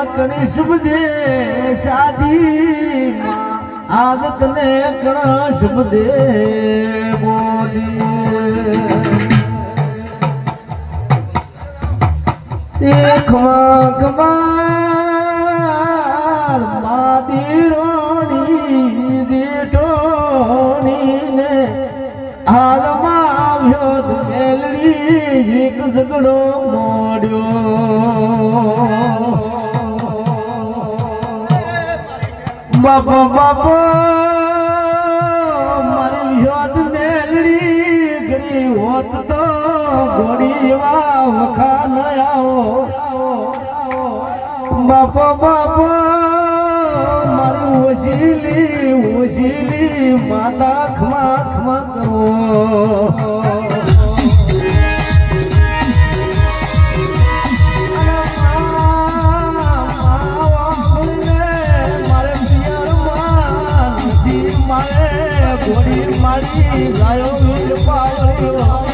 કણી શુભ દે શાદી આદત ને કણ શુભ દે બોલી ખમા માદી રોણી દેઠોણી ને હાલમાં આવ્યો મેલડી એક ઝઘડો મોડ્યો બાપા બાપા મારી યોદ મેલડી ગરી હોત તો ઘોડી વા વખા ન આવો બાપા બાપા મારી ઓશીલી માતા ખમા ખમા કરો ઘોડી મારી ગાયો વીર પાડ્યો